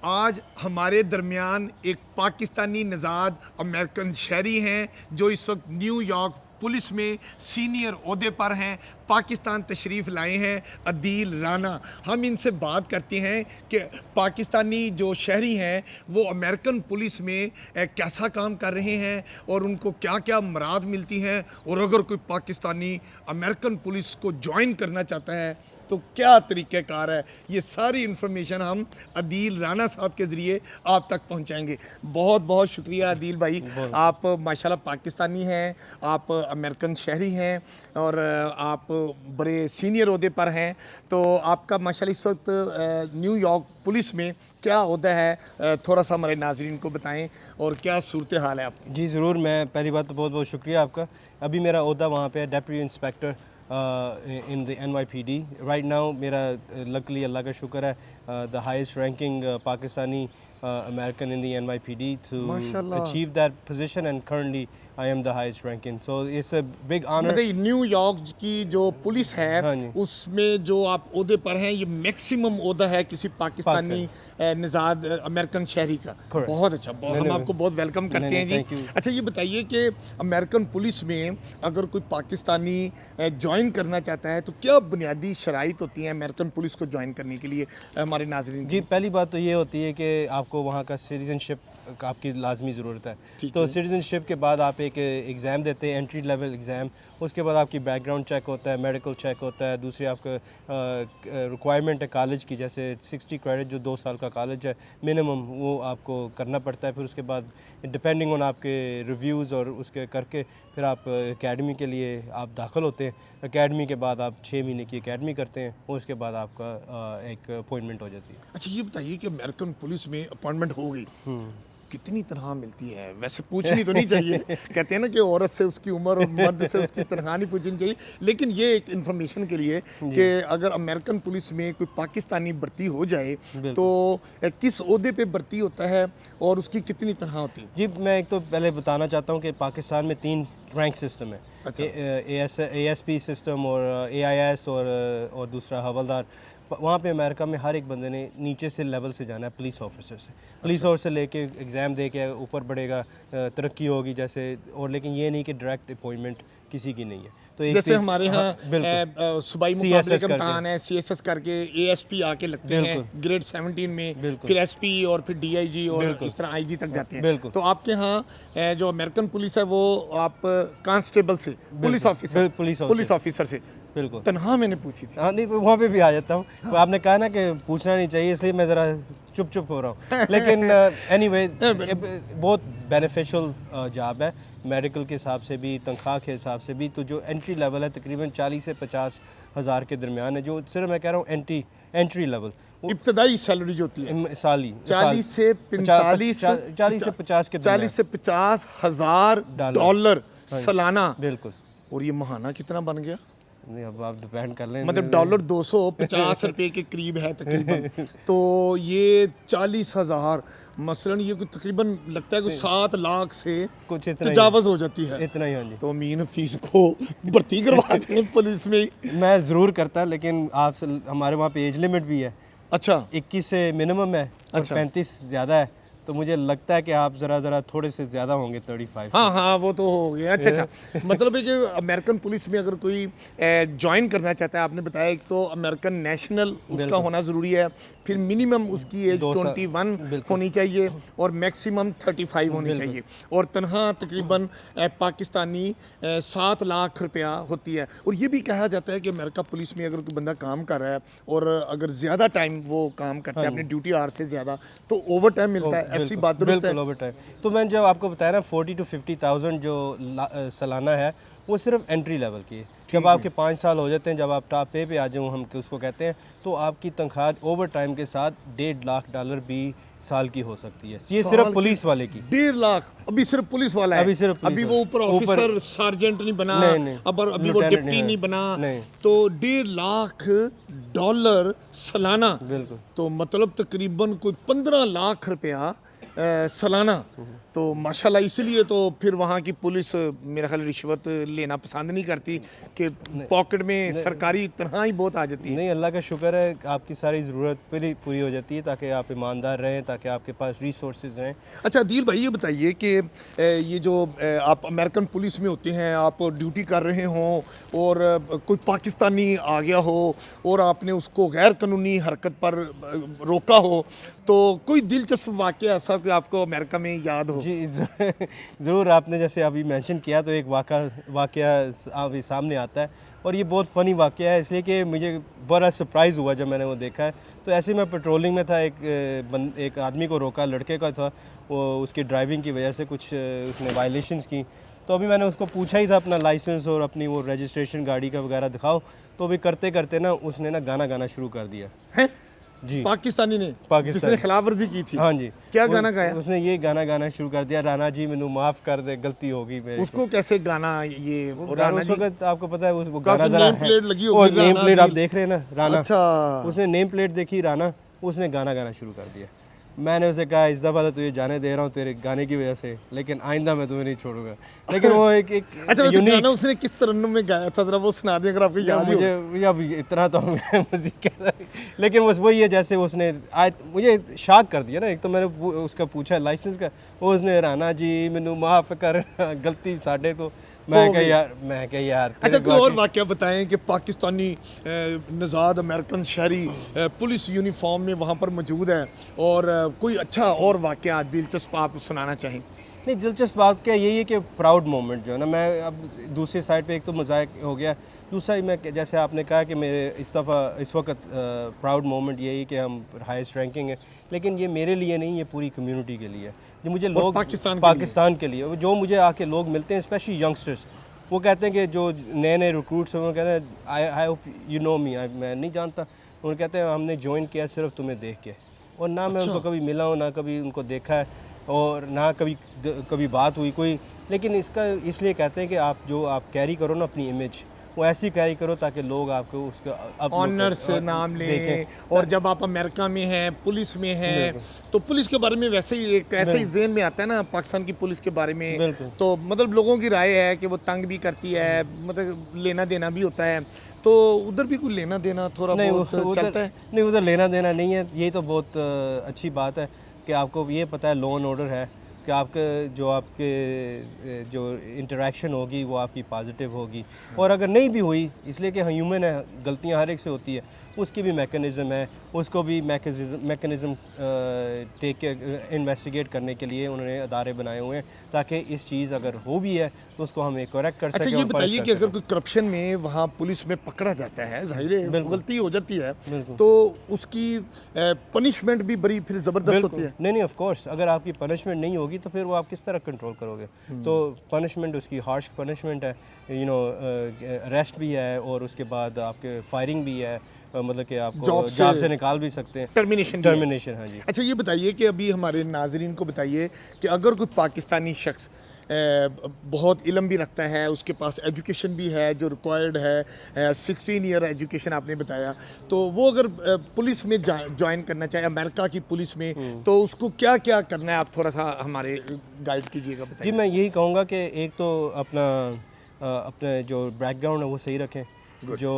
आज हमारे दरमियान एक पाकिस्तानी नज़ाद अमेरिकन शहरी हैं जो इस वक्त न्यूयॉर्क पुलिस में सीनियर ओहदे पर हैं, पाकिस्तान तशरीफ़ लाए हैं, अदील राना। हम इनसे बात करते हैं कि पाकिस्तानी जो शहरी हैं वो अमेरिकन पुलिस में कैसा काम कर रहे हैं और उनको क्या क्या मराद मिलती हैं, और अगर कोई पाकिस्तानी अमेरिकन पुलिस को ज्वाइन करना चाहता है तो क्या तरीक़ेकार है। ये सारी इन्फॉर्मेशन हम अदील राना साहब के ज़रिए आप तक पहुंचाएंगे। बहुत बहुत शुक्रिया अदील भाई, आप माशाल्लाह पाकिस्तानी हैं, आप अमेरिकन शहरी हैं और आप बड़े सीनियर ओहदे पर हैं। तो आपका माशाल्लाह इस वक्त न्यूयॉर्क पुलिस में क्या ओहदा है, थोड़ा सा हमारे नाज़रीन को बताएं और क्या सूरत हाल है आपकी। जी ज़रूर, मैं पहली बात तो बहुत बहुत शुक्रिया आपका। अभी मेरा ओहदा वहाँ पे है deputy inspector in the NYPD right now. मेरा लकली अल्लाह का शुक्र है the highest ranking Pakistani American in the NYPD to achieve that position, and currently I am the highest ranking, so it's a big honor. मतलब New York की जो police है उसमें जो आप ओहदे पर हैं ये मैक्सिमम ओहदा है किसी पाकिस्तानी निज़ाद अमेरिकन शहरी का। बहुत अच्छा, हम आपको बहुत वेलकम करते हैं जी। अच्छा ये बताइए कि अमेरिकन पुलिस में अगर कोई पाकिस्तानी ज्वाइन करना चाहता है तो क्या बुनियादी शराइत होती हैं अमेरिकन पुलिस को ज्वाइन करने के लिए हमारे नाज़रीन? जी पहली बात तो ये होती है कि आपको वहाँ का सिटीजनशिप आपकी लाजमी ज़रूरत है। तो सिटीजनशिप के बाद आप एक एग्ज़ाम देते हैं, एंट्री लेवल एग्ज़ाम। उसके बाद आपकी बैकग्राउंड चेक होता है, मेडिकल चेक होता है। दूसरी आपका रिक्वायरमेंट है कॉलेज की, जैसे 60 क्रेडिट जो 2 साल का कॉलेज है मिनिमम, वो आपको करना पड़ता है। फिर उसके बाद डिपेंडिंग ऑन आपके रिव्यूज़ और उसके करके फिर आप एकेडमी के लिए आप दाखिल होते हैं। एकेडमी के बाद आप 6 महीने की एकेडमी करते हैं और उसके बाद आपका एक अपॉइंटमेंट हो जाती है। अच्छा ये बताइए कि अमेरिकन पुलिस में अपॉइंटमेंट हो गई, कितनी तनख्वाह मिलती है? वैसे पूछनी तो नहीं चाहिए कहते हैं ना कि औरत से उसकी उम्र और मर्द से उसकी तनख्वाह नहीं पूछनी चाहिए, लेकिन ये एक इन्फॉर्मेशन के लिए कि अगर अमेरिकन पुलिस में कोई पाकिस्तानी भर्ती हो जाए तो किस ओहदे पे भर्ती होता है और उसकी कितनी तनख्वाह होती है? जी मैं एक तो पहले बताना चाहता हूँ कि पाकिस्तान में 3 रैंक सिस्टम है। ASP सिस्टम और AIS और दूसरा हवलदार। वहाँ पे अमेरिका में हर एक बंदे ने नीचे से लेवल से जाना है, पुलिस ऑफिसर से। पुलिस ऑफिसर लेके एग्ज़ाम दे के ऊपर बढ़ेगा, तरक्की होगी जैसे। और लेकिन ये नहीं कि डायरेक्ट अपॉइंटमेंट किसी की नहीं है। तो एक जैसे हमारे यहाँ सूबाई मुकाबले का इम्तहान है, CSS करके ASP आके लगते हैं ग्रेड 17 में, फिर SP और फिर DIG और इस तरह IG तक जाते हैं। तो आपके यहाँ जो अमेरिकन पुलिस है वो आप कांस्टेबल से पुलिस ऑफिसर से बिल्कुल तनख्वाह मैंने पूछी थी। हाँ नहीं, वहाँ पे भी आ जाता हूँ। तो आपने कहा ना कि पूछना नहीं चाहिए, इसलिए मैं ज़रा चुप हो रहा हूँ। लेकिन एनीवे बहुत बेनिफिशियल जॉब है मेडिकल के हिसाब से भी, तनख्वाह के हिसाब से भी। तो जो एंट्री लेवल है तकरीबन 40 से 50 हज़ार के दरमियान है, जो सिर्फ मैं कह रहा हूँ एंट्री लेवल इब्तदाई सैलरी जो होती है साली 40 से 50 के 40 से 50 हज़ार डॉलर सालाना। बिल्कुल। और ये महाना कितना बन गया? नहीं अब आप डिपेंड कर लें, मतलब डॉलर 250 रुपये के करीब है तकरीबन। तो ये 40,000 मसलन ये कोई तकरीबन लगता है कि 7 लाख से कुछ तजावज़ हो जाती है। इतना ही। हाँ जी। तो अमीन हफीज़ को भर्ती करवाते हैं पुलिस में? मैं ज़रूर करता, लेकिन आप हमारे वहाँ पे एज लिमिट भी है। अच्छा 21 से मिनिमम है और 35 ज़्यादा है। तो मुझे लगता है कि आप ज़रा थोड़े से ज़्यादा होंगे 35। हाँ वो तो हो गया। अच्छा मतलब है कि अमेरिकन पुलिस में अगर कोई ज्वाइन करना चाहता है, आपने बताया एक तो अमेरिकन नेशनल उसका होना ज़रूरी है, फिर मिनिमम उसकी एज 21 होनी चाहिए और मैक्सिमम 35 होनी चाहिए, और तनख्वाह तकरीबन पाकिस्तानी 7 लाख रुपया होती है। और ये भी कहा जाता है कि अमेरिका पुलिस में अगर कोई बंदा काम कर रहा है और अगर ज़्यादा टाइम वो काम करता है अपने ड्यूटी आवर से ज़्यादा, तो ओवर टाइम मिलता है। ऐसी बात बिल्कुल ओवर टाइम। तो मैंने जब आपको बताया ना 40 to 50,000 जो सालाना है वो सिर्फ एंट्री लेवल की है। जब आपके 5 साल हो जाते हैं, जब आप टॉप पे आ जाओ हम उसको कहते हैं, तो आपकी तनख्वाह ओवर टाइम के साथ $1.5 लाख भी साल की हो सकती है। ये सिर्फ पुलिस वाले की। 1.5 लाख अभी सिर्फ पुलिस वाला है? अभी वो ऊपर ऑफिसर सार्जेंट नहीं बना, अभी वो डिप्टी नहीं बना, तो $1.5 लाख सालाना। बिल्कुल। तो मतलब तकरीबन कोई 15 लाख रुपया सालाना। तो माशाल्लाह इसलिए तो फिर वहाँ की पुलिस मेरा ख्याल रिश्वत लेना पसंद नहीं करती कि पॉकेट में सरकारी तनख्वाह ही बहुत आ जाती है। नहीं, अल्लाह का शुक्र है आपकी सारी ज़रूरत पूरी हो जाती है ताकि आप ईमानदार रहें, ताकि आपके पास रिसोर्सेज हैं। अच्छा अदील भाई ये बताइए कि ये जो आप अमेरिकन पुलिस में होते हैं, आप ड्यूटी कर रहे हों और कोई पाकिस्तानी आ गया हो और आपने उसको गैर कानूनी हरकत पर रोका हो, तो कोई दिलचस्प वाक़या ऐसा कि आपको अमेरिका में याद हो? जी ज़रूर, आपने जैसे अभी मेंशन किया तो एक वाक़या अभी सामने आता है और ये बहुत फ़नी वाक़या है, इसलिए कि मुझे बड़ा सरप्राइज़ हुआ जब मैंने वो देखा है। तो ऐसे ही मैं पेट्रोलिंग में था, एक आदमी को रोका, लड़के का था, वो उसकी ड्राइविंग की वजह से कुछ उसने वायलेशंस की। तो अभी मैंने उसको पूछा ही था अपना लाइसेंस और अपनी वो रजिस्ट्रेशन गाड़ी का वगैरह दिखाओ, तो अभी करते करते ना उसने ना गाना गाना शुरू कर दिया। हैं? जी, पाकिस्तानी ने पाकिस्तानी जिसने खिलाफ वर्जी की थी? हाँ जी। क्या गाना गाया? उसने ये गाना गाना शुरू कर दिया, राणा जी मैनू माफ़ कर दे, गलती होगी मेरे उसको कैसे गाना ये को। राणा उस जी वक्त आपको पता है वो काफी गाना जरा नेम प्लेट लगी वो होगी, नेम राणा प्लेट आप दिल। देख रहे हैं ना, राणा। अच्छा उसने नेम प्लेट देखी राणा, उसने गाना गाना शुरू कर दिया। मैंने उसे कहा इस दफ़ा तो तुझे जाने दे रहा हूँ तेरे गाने की वजह से, लेकिन आइंदा मैं तुम्हें नहीं छोड़ूंगा। लेकिन वो एक अच्छा वैसे यूनिक, गाना उसने किस तरन्नुम में गाया था, जरा वो सुना दें अगर आपको याद हो। मुझे अब इतना तो म्यूजिक लेकिन बस वही है, जैसे उसने आज मुझे शॉक कर दिया ना। एक तो मैंने उसका पूछा लाइसेंस का, वो उसने राणा जी मैनू माफ़ कर, गलती साढ़े तो मैं क्या यार अच्छा कोई और वाक़या बताएं कि पाकिस्तानी नज़ाद अमेरिकन शहरी पुलिस यूनिफॉर्म में वहाँ पर मौजूद है और कोई अच्छा और वाक़या दिलचस्प आप सुनाना चाहें? नहीं, दिलचस्प बात क्या यही है कि प्राउड मोमेंट जो है ना, मैं अब दूसरी साइड पे एक तो मजाक हो गया, दूसरा मैं जैसे आपने कहा कि मेरे इस वक्त प्राउड मोमेंट यही कि हम हाईएस्ट रैंकिंग है, लेकिन ये मेरे लिए नहीं, ये पूरी कम्युनिटी के लिए है। जो मुझे लोग पाकिस्तान के लिए जो मुझे आके लोग मिलते हैं, स्पेशली यंगस्टर्स, वो कहते हैं कि जो नए नए रिक्रूट्स हैं वो कहते हैं आई होप यू नो मी, मैं नहीं जानता, उन्होंने कहते हैं हमने ज्वाइन किया सिर्फ तुम्हें देख के, और ना मैं उनको कभी मिला हूँ, ना कभी उनको देखा है, और ना कभी बात हुई कोई। लेकिन इसका इसलिए कहते हैं कि आप कैरी करो ना अपनी इमेज, वो ऐसी कैरी करो ताकि लोग आपको उसका ऑनर से नाम लें। और जब आप अमेरिका में हैं, पुलिस में हैं, तो पुलिस के बारे में वैसे ही एक ऐसे ही ज़हन में आता है ना पाकिस्तान की पुलिस के बारे में, तो मतलब लोगों की राय है कि वो तंग भी करती है, मतलब लेना देना भी होता है, तो उधर भी कोई लेना देना थोड़ा बहुत चलता है? नहीं, उधर लेना देना नहीं है, ये तो बहुत अच्छी बात है कि आपको ये पता है लॉ एंड ऑर्डर है, कि आपके जो इंटरेक्शन होगी वो आपकी पॉजिटिव होगी, और अगर नहीं भी हुई, इसलिए कि ह्यूमन है, गलतियां हर एक से होती है, उसकी भी मैकेनिज़्म है, उसको भी मैकेनिज़्म इन्वेस्टिगेट करने के लिए उन्होंने अदारे बनाए हुए हैं, ताकि इस चीज़ अगर हो भी है तो उसको हमें करेक्ट कर सकें। अच्छा ये बताइए कि अगर कोई करप्शन में वहाँ पुलिस में पकड़ा जाता है, जाहिर है गलती हो जाती है, तो उसकी पनिशमेंट भी बड़ी फिर ज़बरदस्त होती है? नहीं, ऑफ कोर्स, अगर आपकी पनिशमेंट नहीं होगी तो फिर वो आप किस तरह कंट्रोल करोगे? तो पनिशमेंट उसकी हार्श पनिशमेंट है, अरेस्ट भी है, और उसके बाद आपके फायरिंग भी है, मतलब कि आपको जॉब से निकाल भी सकते हैं, टर्मिनेशन। हाँ जी। अच्छा ये बताइए कि अभी हमारे नाजरीन को बताइए कि अगर कोई पाकिस्तानी शख्स बहुत इल्म भी रखता है, उसके पास एजुकेशन भी है जो रिक्वायर्ड है, 16 ईयर एजुकेशन आपने बताया, तो वो अगर पुलिस में ज्वाइन करना चाहे अमेरिका की पुलिस में, तो उसको क्या क्या करना है, आप थोड़ा सा हमारे गाइड कीजिएगा, बताइए। जी मैं यही कहूँगा कि एक तो अपना जो बैकग्राउंड है वो सही रखें, जो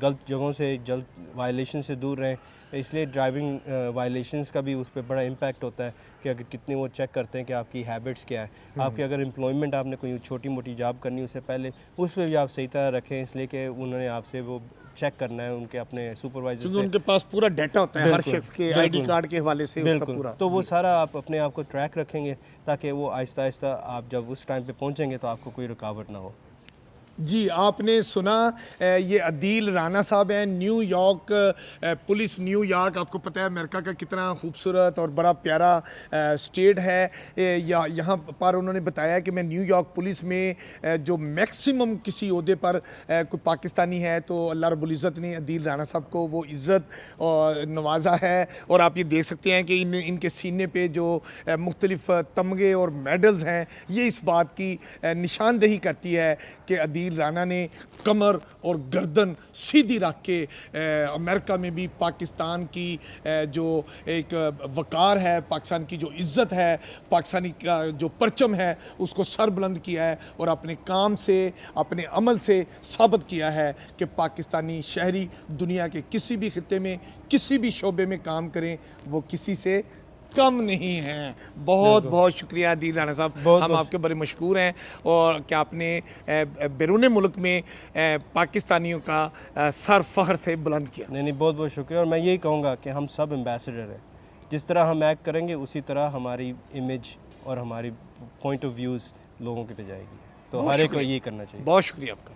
गलत जगहों से जल्द वायलेशन से दूर रहें, इसलिए ड्राइविंग वायलेशंस का भी उस पर बड़ा इम्पैक्ट होता है कि अगर कितने वो चेक करते हैं कि आपकी हैबिट्स क्या है, आपकी अगर एम्प्लॉयमेंट आपने कोई छोटी मोटी जॉब करनी उससे पहले उस पर भी आप सही तरह रखें, इसलिए कि उन्होंने आपसे वो चेक करना है उनके अपने सुपरवाइजर से, उनके पास पूरा डाटा होता है हर शख्स के आईडी कार्ड के हवाले से उसका पूरा, तो वो सारा आप अपने आप को ट्रैक रखेंगे ताकि वो आहिस्ता आहिस्ता आप जब उस टाइम पे पहुंचेंगे तो आपको कोई रुकावट ना हो। जी आपने सुना, ये अदील राना साहब हैं, न्यूयॉर्क पुलिस न्यूयॉर्क, आपको पता है अमेरिका का कितना खूबसूरत और बड़ा प्यारा स्टेट है, यहाँ पर उन्होंने बताया कि मैं न्यूयॉर्क पुलिस में जो मैक्सिमम किसी ओहदे पर कोई पाकिस्तानी है तो अल्लाह रब्बुल इज़्ज़त ने अदील राना साहब को वो इज़्ज़त और नवाजा है, और आप ये देख सकते हैं कि इनके सीने पे जो मुख्तलिफ तमगे और मेडल्स हैं, ये इस बात की निशानदेही करती है कि अदील अदील राना ने कमर और गर्दन सीधी रख के अमेरिका में भी पाकिस्तान की जो एक वक़ार है, पाकिस्तान की जो इज़्ज़त है, पाकिस्तानी का जो परचम है उसको सर बुलंद किया है और अपने काम से, अपने अमल से साबित किया है कि पाकिस्तानी शहरी दुनिया के किसी भी खित्ते में, किसी भी शोबे में काम करें, वो किसी से कम नहीं हैं। बहुत बहुत शुक्रिया अदील राना साहब, हम आपके बड़े मशहूर हैं और कि आपने बैरून मुल्क में पाकिस्तानियों का सर फ़ख्र से बुलंद किया। नहीं, बहुत बहुत शुक्रिया। और मैं यही कहूँगा कि हम सब एम्बेसडर हैं, जिस तरह हम एक्ट करेंगे उसी तरह हमारी इमेज और हमारी पॉइंट ऑफ व्यूज़ लोगों के पे जाएगी, तो हर एक को यही करना चाहिए। बहुत शुक्रिया आपका।